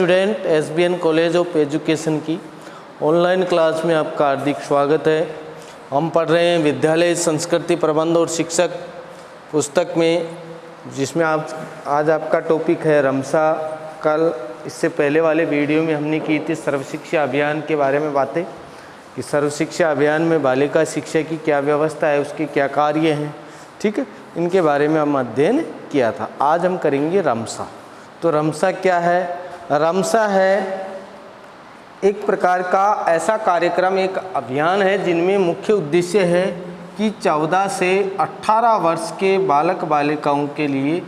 Student SBN college of education की online class में आपका हार्दिक स्वागत है। हम पढ़ रहे हैं विद्यालय संस्कृति प्रबंध और शिक्षक पुस्तक में, जिसमें आज आपका टॉपिक है रमसा। कल इससे पहले वाले वीडियो में हमने की थी सर्व शिक्षा अभियान के बारे में बातें कि सर्व शिक्षा अभियान में बालिका शिक्षा की क्या व्यवस्था है, उसके क्या कार्य हैं, ठीक है, इनके बारे में हम अध्ययन किया था। आज हम करेंगे रमसा। तो रमसा क्या है? रमसा है एक प्रकार का ऐसा कार्यक्रम, एक अभियान है जिनमें मुख्य उद्देश्य है कि 14 से 18 वर्ष के बालक बालिकाओं के लिए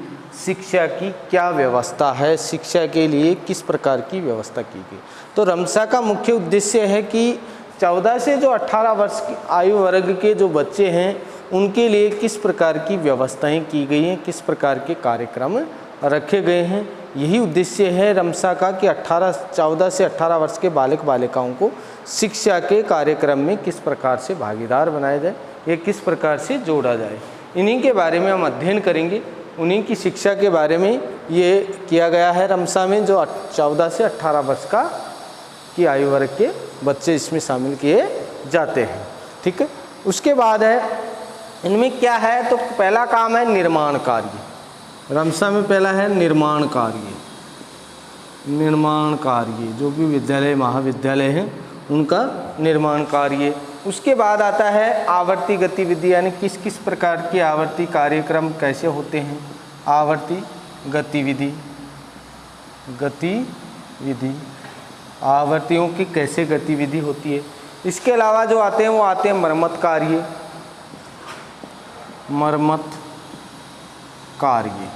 शिक्षा की क्या व्यवस्था है, शिक्षा के लिए किस प्रकार की व्यवस्था की गई। तो रमसा का मुख्य उद्देश्य है कि 14 से जो 18 वर्ष की आयु वर्ग के जो बच्चे हैं उनके लिए किस प्रकार की व्यवस्थाएं की गई हैं, किस प्रकार के कार्यक्रम रखे गए हैं। यही उद्देश्य है रमसा का कि 14 से 18 वर्ष के बालक बालिकाओं को शिक्षा के कार्यक्रम में किस प्रकार से भागीदार बनाया जाए, ये किस प्रकार से जोड़ा जाए। इन्हीं के बारे में हम अध्ययन करेंगे। उन्हीं की शिक्षा के बारे में ये किया गया है रमसा में, जो 14 से 18 वर्ष का की आयु वर्ग के बच्चे इसमें शामिल किए जाते हैं, ठीक है। उसके बाद है इनमें क्या है, तो पहला काम है निर्माण कार्य। रमसा में पहला है निर्माण कार्य। निर्माण कार्य जो भी विद्यालय महाविद्यालय हैं उनका निर्माण कार्य। उसके बाद आता है आवर्ती गतिविधि, यानी किस किस प्रकार के आवर्ती कार्यक्रम कैसे होते हैं। आवर्ती गतिविधि, आवर्तियों की कैसे गतिविधि होती है। इसके अलावा जो आते हैं वो आते हैं मरम्मत कार्य। मरम्मत कार्य,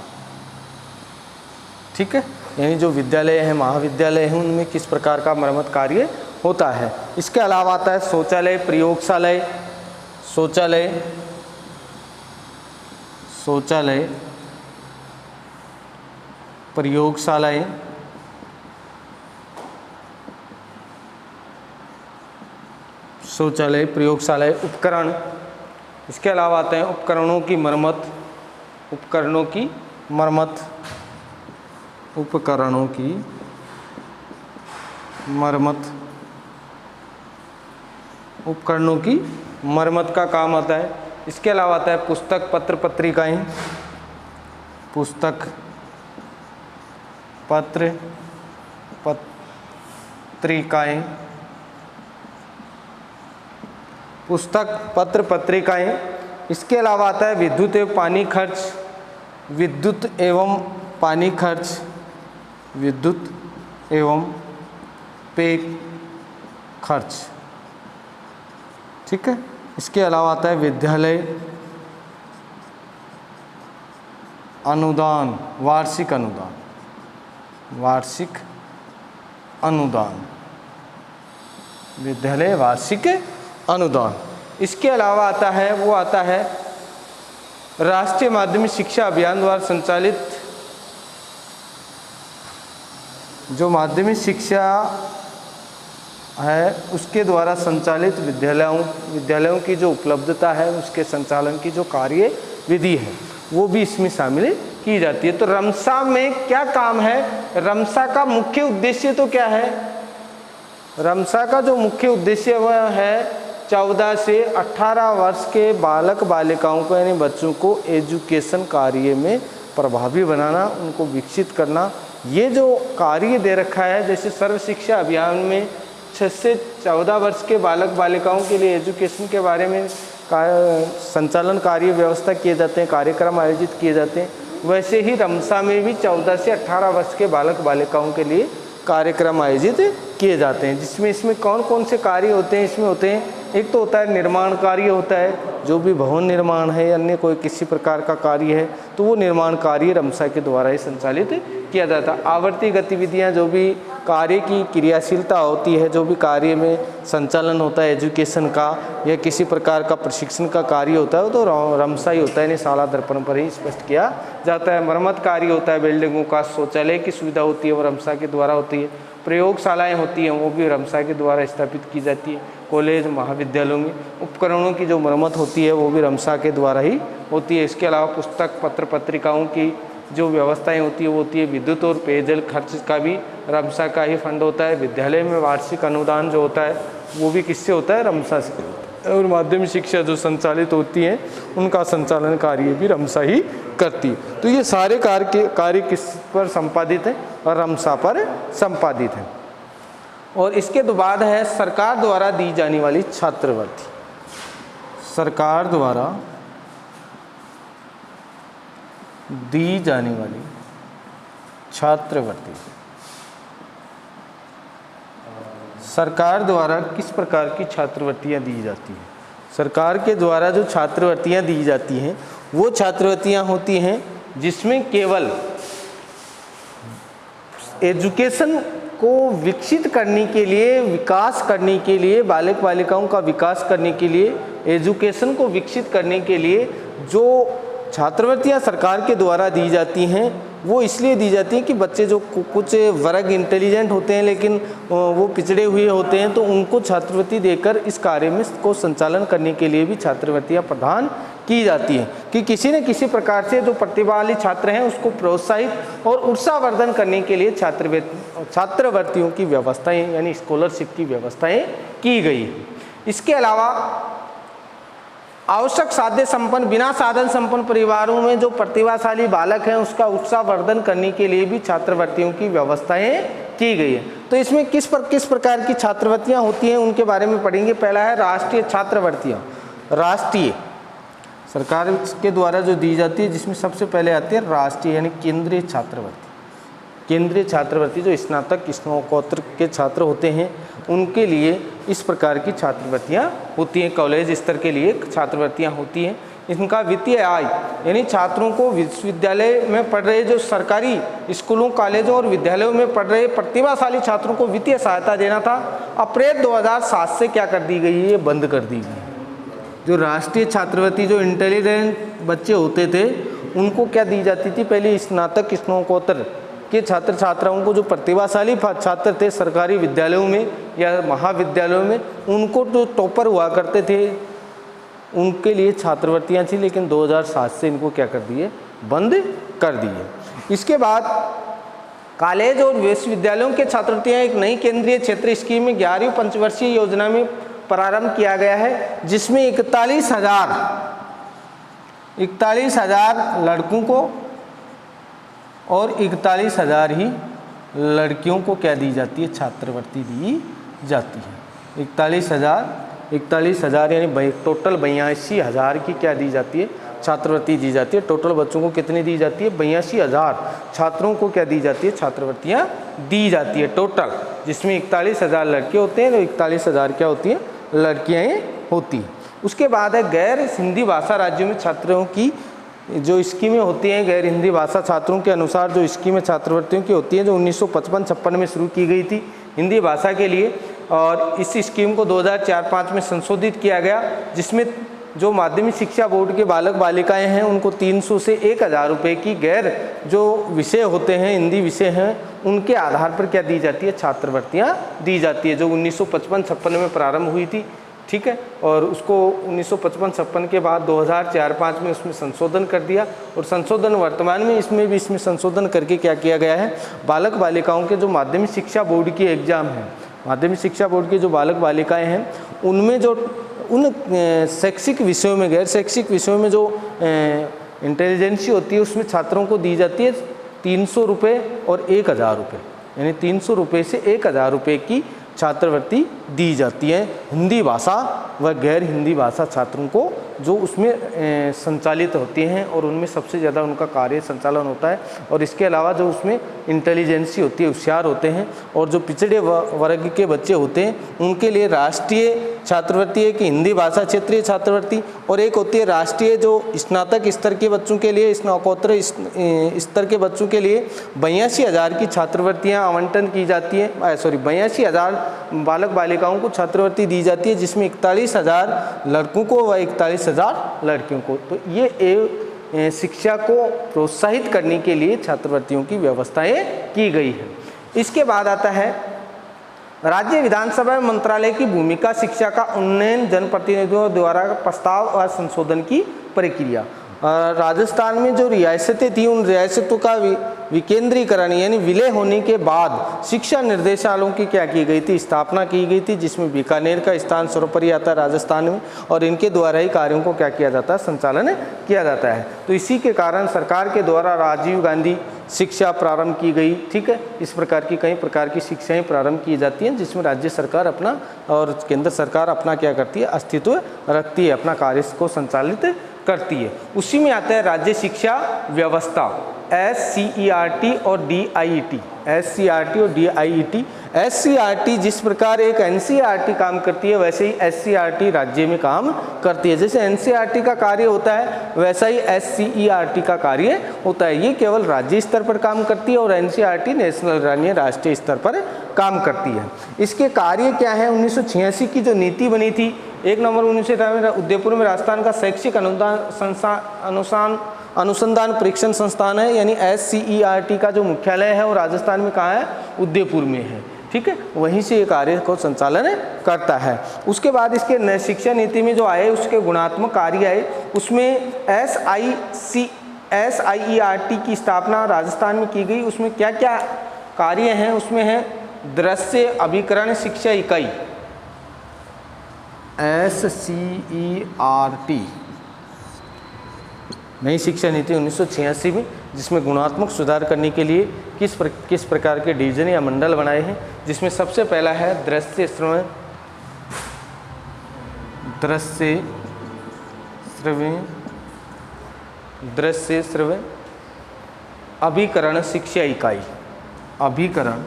ठीक है, यानी जो विद्यालय हैं महाविद्यालय हैं उनमें किस प्रकार का मरम्मत कार्य होता है। इसके अलावा आता है शौचालय प्रयोगशालाएं। शौचालय प्रयोगशालाएं, शौचालय प्रयोगशालाएं उपकरण। इसके अलावा आते हैं उपकरणों की मरम्मत। उपकरणों की मरम्मत का काम आता है। इसके अलावा आता है पुस्तक पत्र पत्रिकाएं। पुस्तक पत्र पत्रिकाएं, पुस्तक पत्र पत्रिकाएं। इसके अलावा आता है विद्युत एवं पानी खर्च। विद्युत एवं पानी खर्च, विद्युत एवं पेय खर्च, ठीक है। इसके अलावा आता है विद्यालय अनुदान, वार्षिक अनुदान, विद्यालय वार्षिक अनुदान। इसके अलावा आता है वो आता है राष्ट्रीय माध्यमिक शिक्षा अभियान द्वारा संचालित, जो माध्यमिक शिक्षा है उसके द्वारा संचालित विद्यालयों की जो उपलब्धता है, उसके संचालन की जो कार्य विधि है वो भी इसमें शामिल की जाती है। तो रमसा में क्या काम है, रमसा का मुख्य उद्देश्य तो क्या है। रमसा का जो मुख्य उद्देश्य वह है 14 से 18 वर्ष के बालक बालिकाओं को, यानी बच्चों को एजुकेशन कार्य में प्रभावी बनाना, उनको विकसित करना। ये जो कार्य दे रखा है, जैसे सर्व शिक्षा अभियान में 6 से 14 वर्ष के बालक बालिकाओं के लिए एजुकेशन के बारे में संचालन कार्य व्यवस्था किए जाते हैं, कार्यक्रम आयोजित किए जाते हैं, वैसे ही रमसा में भी 14 से 18 वर्ष के बालक बालिकाओं के लिए कार्यक्रम आयोजित किए जाते हैं। इसमें कौन कौन से कार्य होते हैं, इसमें होते हैं, एक तो होता है निर्माण कार्य होता है, जो भी भवन निर्माण है, अन्य कोई किसी प्रकार का कार्य है तो वो निर्माण कार्य रमसा के द्वारा ही संचालित किया जाता है। आवर्ती गतिविधियां, जो भी कार्य की क्रियाशीलता होती है, जो भी कार्य में संचालन होता है एजुकेशन का या किसी प्रकार का प्रशिक्षण का कार्य होता है, तो रमसा ही होता है, यानी शाला दर्पण पर ही स्पष्ट किया जाता है। मरम्मत कार्य होता है, बिल्डिंगों का शौचालय की सुविधा होती है वो रमसा के द्वारा होती है। प्रयोगशालाएं होती हैं वो भी रमसा के द्वारा स्थापित की जाती है। कॉलेज महाविद्यालयों में उपकरणों की जो मरम्मत होती है वो भी रमसा के द्वारा ही होती है। इसके अलावा पुस्तक पत्र पत्रिकाओं की जो व्यवस्थाएं होती है वो होती है। विद्युत और पेयजल खर्च का भी रमसा का ही फंड होता है। विद्यालय में वार्षिक अनुदान जो होता है वो भी किससे होता है? रमसा से होता है। और माध्यमिक शिक्षा जो संचालित होती है उनका संचालन कार्य भी रमसा ही करती है। तो ये सारे कार्य किस पर संपादित है? और रमसा पर संपादित है। और इसके बाद है सरकार द्वारा दी जाने वाली छात्रवृत्ति। सरकार द्वारा दी जाने वाली छात्रवृत्ति। सरकार द्वारा किस प्रकार की छात्रवृत्तियां दी जाती हैं? सरकार के द्वारा जो छात्रवृत्तियां दी जाती हैं वो छात्रवृत्तियां होती हैं जिसमें केवल एजुकेशन को विकसित करने के लिए, विकास करने के लिए, बालक बालिकाओं का विकास करने के लिए, एजुकेशन को विकसित करने के लिए जो छात्रवृत्तियां सरकार के द्वारा दी जाती हैं वो इसलिए दी जाती हैं कि बच्चे जो कुछ वर्ग इंटेलिजेंट होते हैं लेकिन वो पिछड़े हुए होते हैं तो उनको छात्रवृत्ति देकर इस कार्य में को संचालन करने के लिए भी छात्रवृत्तियां प्रदान की जाती हैं कि किसी न किसी प्रकार से जो प्रतिभाशाली छात्र हैं उसको प्रोत्साहित और उत्साहवर्धन करने के लिए छात्रवृत्तियों की व्यवस्थाएं यानी स्कॉलरशिप की व्यवस्थाएं की गई हैं। इसके अलावा आवश्यक साध्य संपन्न, बिना साधन संपन्न परिवारों में जो प्रतिभाशाली बालक हैं उसका उत्साहवर्धन करने के लिए भी छात्रवृत्तियों की व्यवस्थाएं की गई है। तो इसमें किस प्रकार की छात्रवृत्तियां होती हैं उनके बारे में पढ़ेंगे। पहला है राष्ट्रीय छात्रवृत्तियां। राष्ट्रीय सरकार के द्वारा जो दी जाती है जिसमें सबसे पहले आती है राष्ट्रीय यानी केंद्रीय छात्रवृत्ति। केंद्रीय छात्रवृत्ति जो स्नातक स्नातकोत्तर के छात्र होते हैं उनके लिए इस प्रकार की छात्रवृत्तियां होती हैं। कॉलेज स्तर के लिए छात्रवृत्तियां होती हैं। इनका वित्तीय आय यानी छात्रों को विश्वविद्यालय में पढ़ रहे जो सरकारी स्कूलों, कॉलेजों और विद्यालयों में पढ़ रहे प्रतिभाशाली छात्रों को वित्तीय सहायता देना था। अप्रैल 2007 से क्या कर दी गई है? ये बंद कर दी गई। जो राष्ट्रीय छात्रवृत्ति जो इंटेलिजेंट बच्चे होते थे उनको क्या दी जाती थी? पहले स्नातक स्नातकोत्तर के छात्र छात्राओं को जो प्रतिभाशाली छात्र थे सरकारी विद्यालयों में या महाविद्यालयों में उनको जो टॉपर हुआ करते थे उनके लिए छात्रवृत्तियां थी, लेकिन 2007 से इनको क्या कर दिए? बंद कर दिए। इसके बाद कॉलेज और विश्वविद्यालयों के छात्रवृत्तियां एक नई केंद्रीय क्षेत्र स्कीम में 11वीं पंचवर्षीय योजना में प्रारंभ किया गया है जिसमें 41,000 लड़कों को और 41,000 ही लड़कियों को क्या दी जाती है? छात्रवृत्ति दी जाती है। 41,000 यानी टोटल 82,000 की क्या दी जाती है? छात्रवृत्ति दी जाती है। टोटल बच्चों को कितनी दी जाती है? 82,000 छात्रों को क्या दी जाती है? छात्रवृत्तियाँ दी जाती है टोटल, जिसमें 41,000 लड़के होते हैं तो 41,000 क्या होती हैं? लड़कियाँ होती हैं। उसके बाद है गैर हिंदी भाषा राज्यों में छात्रों की जो स्कीमें होती हैं। गैर हिंदी भाषा छात्रों के अनुसार जो स्कीमें छात्रवृत्तियों की होती हैं जो 1955-56 में शुरू की गई थी हिंदी भाषा के लिए, और इस स्कीम को 2004-05 में संशोधित किया गया जिसमें जो माध्यमिक शिक्षा बोर्ड के बालक बालिकाएं हैं उनको 300 से 1,000 रुपये की गैर जो विषय होते हैं हिंदी विषय हैं उनके आधार पर क्या दी जाती है? छात्रवृत्तियाँ दी जाती है, जो 1955-56 में प्रारंभ हुई थी। ठीक है, और उसको 1955-56 के बाद 2004-05 में उसमें संशोधन कर दिया, और संशोधन वर्तमान में इसमें संशोधन करके क्या किया गया है? बालक बालिकाओं के जो माध्यमिक शिक्षा बोर्ड की एग्ज़ाम है, माध्यमिक शिक्षा बोर्ड के जो बालक बालिकाएं हैं उनमें जो उन शैक्षिक विषयों में, गैर शैक्षिक विषयों में जो इंटेलिजेंसी होती है उसमें छात्रों को दी जाती है 300 रुपये और 1,000 रुपये, यानी 300 रुपये से 1,000 रुपये की छात्रवृत्ति दी जाती है हिंदी भाषा व गैर हिंदी भाषा छात्रों को जो उसमें संचालित होती हैं और उनमें सबसे ज़्यादा उनका कार्य संचालन होता है। और इसके अलावा जो उसमें इंटेलिजेंसी होती है, होशियार होते हैं, और जो पिछड़े वर्ग के बच्चे होते हैं उनके लिए राष्ट्रीय छात्रवृत्ति है कि हिंदी भाषा क्षेत्रीय छात्रवृत्ति, और एक होती है राष्ट्रीय जो स्नातक स्तर के बच्चों के लिए, स्नातकोत्तर स्तर के बच्चों के लिए 82,000 की छात्रवृत्तियाँ आवंटन की जाती है। 82,000 बालक बालिकाओं को छात्रवृत्ति दी जाती है, जिसमें 41,000 लड़कों को व 41,000 लड़कियों को। तो ये शिक्षा को प्रोत्साहित करने के लिए छात्रवृत्तियों की व्यवस्थाएं की गई है। इसके बाद आता है राज्य विधानसभा मंत्रालय की भूमिका शिक्षा का उन्नयन, जनप्रतिनिधियों द्वारा प्रस्ताव और संशोधन की प्रक्रिया। राजस्थान में जो रियासतें थी उन रियासतों का विकेंद्रीकरण यानी विलय होने के बाद शिक्षा निर्देशालयों की क्या की गई थी, स्थापना की गई थी, जिसमें बीकानेर का स्थान सर्वोपरि आता है राजस्थान में, और इनके द्वारा ही कार्यों को क्या किया जाता है, संचालन किया जाता है। तो इसी के कारण सरकार के द्वारा राजीव गांधी शिक्षा प्रारंभ की गई। ठीक है, इस प्रकार की कई प्रकार की शिक्षाएं प्रारंभ की जाती हैं, जिसमें राज्य सरकार अपना और केंद्र सरकार अपना क्या करती है, अस्तित्व रखती है, अपना कार्य को संचालित करती है। उसी में आता है राज्य शिक्षा व्यवस्था, SCERT और DIET, SCERT और DIET। SCERT जिस प्रकार एक NCERT काम करती है, वैसे ही SCERT राज्य में काम करती है। जैसे NCERT का कार्य होता है, वैसा ही SCERT का कार्य होता है। ये केवल राज्य स्तर पर काम करती है और NCERT नेशनल यानी राष्ट्रीय स्तर पर काम करती है। इसके कार्य क्या है, 1986 की जो नीति बनी थी, 1 नवंबर 1993 में उदयपुर में राजस्थान का शैक्षिक अनुसंधान परीक्षण संस्थान है, यानी SCERT का जो मुख्यालय है वो राजस्थान में कहाँ है, उदयपुर में है। ठीक है, वहीं से ये कार्य को संचालन करता है। उसके बाद इसके शिक्षा नीति में जो आए उसके गुणात्मक कार्य आए, उसमें SIERT की स्थापना राजस्थान में की गई। उसमें क्या क्या कार्य हैं, उसमें है दृश्य अभिकरण शिक्षा इकाई SCERT, नई शिक्षा नीति 1986 में, जिसमें गुणात्मक सुधार करने के लिए किस प्रकार के डिवीजन या मंडल बनाए हैं, जिसमें सबसे पहला है दृश्य श्रव्य अभिकरण शिक्षा इकाई, अभिकरण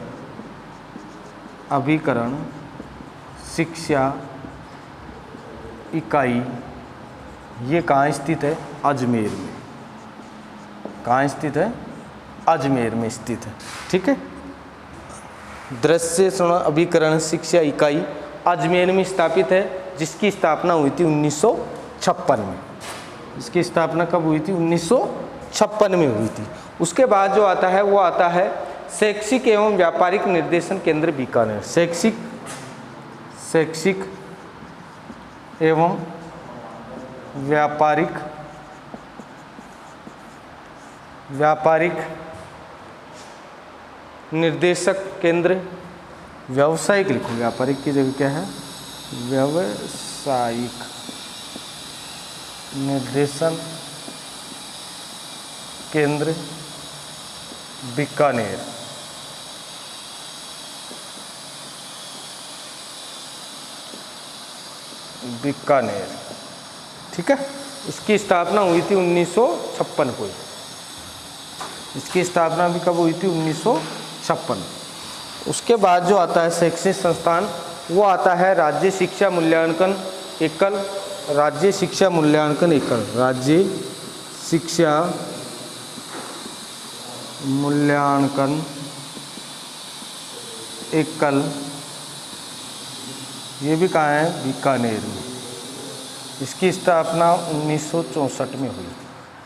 शिक्षा इकाई। ये कहाँ स्थित है, अजमेर में। कहाँ स्थित है, अजमेर में स्थित है। ठीक है, दृश्य अभिकरण शिक्षा इकाई अजमेर में स्थापित है, जिसकी स्थापना हुई थी 1956 में। इसकी स्थापना कब हुई थी, 1956 में हुई थी। उसके बाद जो आता है वो आता है शैक्षिक एवं व्यापारिक निर्देशन केंद्र बीकानेर, शैक्षिक एवं व्यापारिक निर्देशक केंद्र, व्यावसायिक लिखो, व्यापारिक की जगह क्या है, व्यावसायिक निर्देशन केंद्र बीकानेर। ठीक है, इसकी स्थापना हुई थी 1956 को। इसकी स्थापना भी कब हुई थी, 1956। उसके बाद जो आता है शैक्षिक संस्थान, वो आता है राज्य शिक्षा मूल्यांकन एकल, राज्य शिक्षा मूल्यांकन एकल। ये भी कहाँ है, बीकानेर में। इसकी स्थापना 1964 में हुई।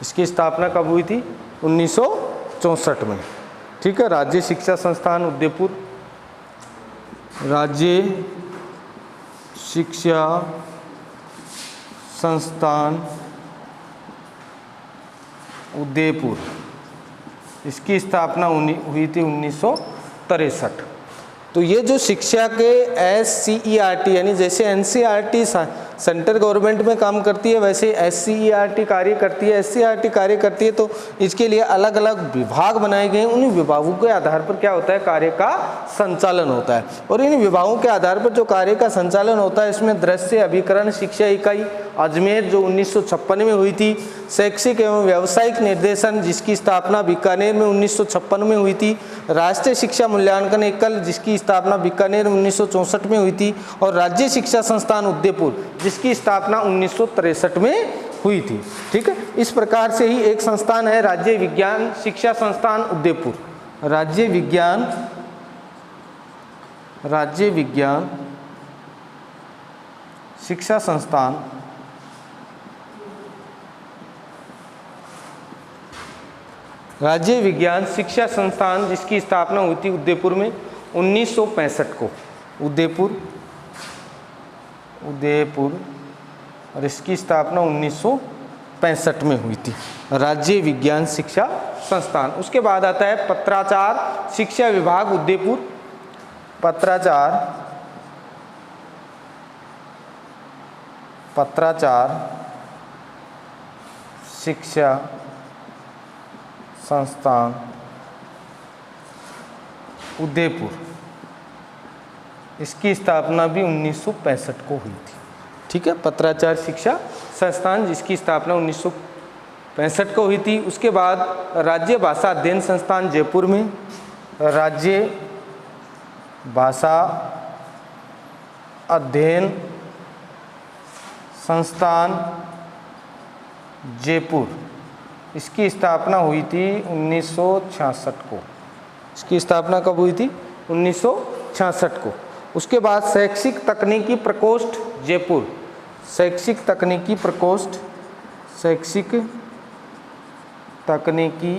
इसकी स्थापना कब हुई थी, 1964 में। ठीक है, राज्य शिक्षा संस्थान उदयपुर, राज्य शिक्षा संस्थान उदयपुर, इसकी स्थापना हुई थी 1963। तो ये जो शिक्षा के SCERT यानी जैसे NCERT सेंट्रल गवर्नमेंट में काम करती है, वैसे SCERT कार्य करती है। SCERT कार्य करती है तो इसके लिए अलग अलग विभाग बनाए गए हैं। उन विभागों के आधार पर क्या होता है, कार्य का संचालन होता है। और इन विभागों के आधार पर जो कार्य का संचालन होता है, इसमें दृश्य अभिकरण शिक्षा इकाई अजमेर जो 1956 में हुई थी, शैक्षिक एवं व्यावसायिक निर्देशन जिसकी स्थापना बीकानेर में 1956 में हुई थी, राष्ट्रीय शिक्षा मूल्यांकन एकल जिसकी स्थापना बीकानेर 1964 में हुई थी, और राज्य शिक्षा संस्थान उदयपुर जिसकी स्थापना 1963 में हुई थी। ठीक है, इस प्रकार से ही एक संस्थान है राज्य विज्ञान शिक्षा संस्थान उदयपुर, राज्य विज्ञान शिक्षा संस्थान राज्य विज्ञान शिक्षा संस्थान जिसकी स्थापना हुई थी उदयपुर में 1965 को, उदयपुर, और इसकी स्थापना 1965 1965 में हुई थी, राज्य विज्ञान शिक्षा संस्थान। उसके बाद आता है पत्राचार शिक्षा विभाग उदयपुर। पत्राचार शिक्षा संस्थान उदयपुर, इसकी स्थापना भी 1965 को हुई थी। ठीक है, पत्राचार शिक्षा संस्थान जिसकी स्थापना 1965 को हुई थी। उसके बाद राज्य भाषा अध्ययन संस्थान जयपुर में, राज्य भाषा अध्ययन संस्थान जयपुर, इसकी स्थापना हुई थी 1966 को। इसकी स्थापना कब हुई थी? 1966 को। उसके बाद शैक्षिक तकनीकी प्रकोष्ठ जयपुर, शैक्षिक तकनीकी प्रकोष्ठ, शैक्षिक तकनीकी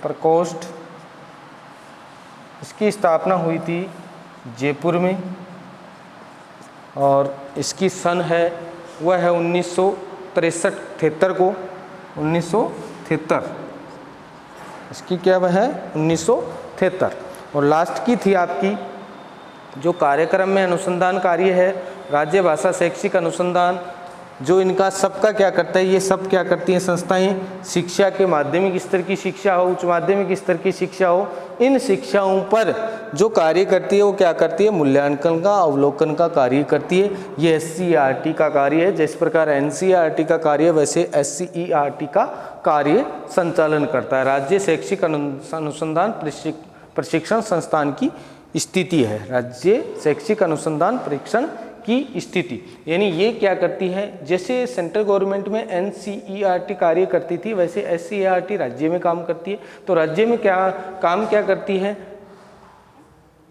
प्रकोष्ठ, इसकी स्थापना हुई थी जयपुर में और इसकी सन है वह है 1973 को, 1973, इसकी क्या वह है 1973। और लास्ट की थी आपकी जो कार्यक्रम में अनुसंधान कार्य है, राज्य भाषा शैक्षिक अनुसंधान, जो इनका सबका क्या करता है, ये सब क्या करती हैं संस्थाएं, शिक्षा के माध्यमिक स्तर की शिक्षा हो, उच्च माध्यमिक स्तर की शिक्षा हो, इन शिक्षाओं पर जो कार्य करती है वो क्या करती है, मूल्यांकन का अवलोकन का कार्य करती है। ये SCERT का कार्य है। जिस प्रकार NCERT का कार्य वैसे SCERT का कार्य संचालन करता है। राज्य शैक्षिक अनुसंधान प्रशिक्षण संस्थान की स्थिति है, राज्य शैक्षिक अनुसंधान परीक्षण की स्थिति, यानी ये क्या करती है, जैसे सेंट्रल गवर्नमेंट में NCERT कार्य करती थी वैसे SCERT राज्य में काम करती है। तो राज्य में क्या करती है,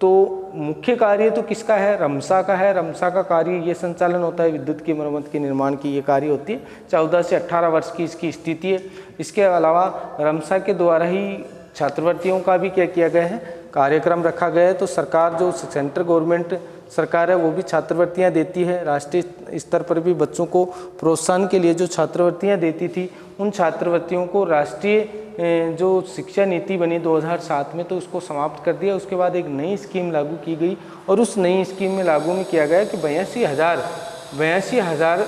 तो मुख्य कार्य तो किसका है, रमसा का है। रमसा का कार्य ये संचालन होता है, विद्युत की मरम्मत के निर्माण की ये कार्य होती है। 14 से 18 वर्ष की इसकी स्थिति है। इसके अलावा रमसा के द्वारा ही छात्रवृत्तियों का भी क्या किया गया है, कार्यक्रम रखा गया है। तो सरकार जो सेंट्रल गवर्नमेंट सरकार है वो भी छात्रवृत्तियां देती है। राष्ट्रीय स्तर पर भी बच्चों को प्रोत्साहन के लिए जो छात्रवृत्तियां देती थी, उन छात्रवृत्तियों को राष्ट्रीय जो शिक्षा नीति बनी 2007 में, तो उसको समाप्त कर दिया। उसके बाद एक नई स्कीम लागू की गई और उस नई स्कीम में लागू में किया गया कि 82,000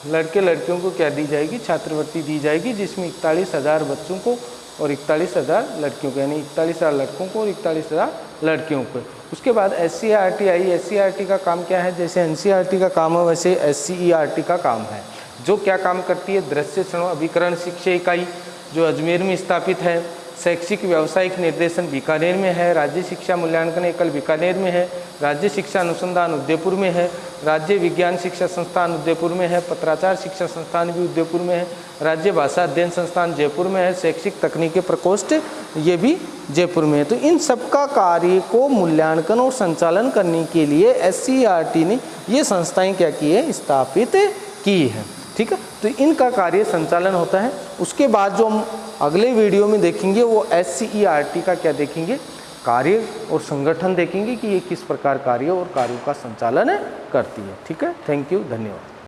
लड़के लड़कियों को क्या दी जाएगी, छात्रवृत्ति दी जाएगी, जिसमें 41,000 बच्चों को और 41,000 लड़कियों को, यानी 41,000 लड़कों को और 41,000 लड़कियों को। उसके बाद SCERT आई। SCERT का काम क्या है, जैसे NCERT का काम है वैसे SCERT का काम है। जो क्या काम करती है, दृश्य श्रवण अभिकरण शिक्षा इकाई जो अजमेर में स्थापित है, शैक्षिक व्यावसायिक निर्देशन बीकानेर में है, राज्य शिक्षा मूल्यांकन एकल बीकानेर में है, राज्य शिक्षा अनुसंधान उदयपुर में है, राज्य विज्ञान शिक्षा संस्थान उदयपुर में है, पत्राचार शिक्षा संस्थान भी उदयपुर में है, राज्य भाषा अध्ययन संस्थान जयपुर में है, शैक्षिक तकनीकी प्रकोष्ठ ये भी जयपुर में है। तो इन सबका कार्य को मूल्यांकन और संचालन करने के लिए SCERT ने ये संस्थाएं क्या की है, स्थापित की है। ठीक है, तो इनका कार्य संचालन होता है। उसके बाद जो हम अगले वीडियो में देखेंगे वो SCERT का क्या देखेंगे, कार्य और संगठन देखेंगे कि ये किस प्रकार कार्य और कार्यों का संचालन करती है। ठीक है, थैंक यू, धन्यवाद।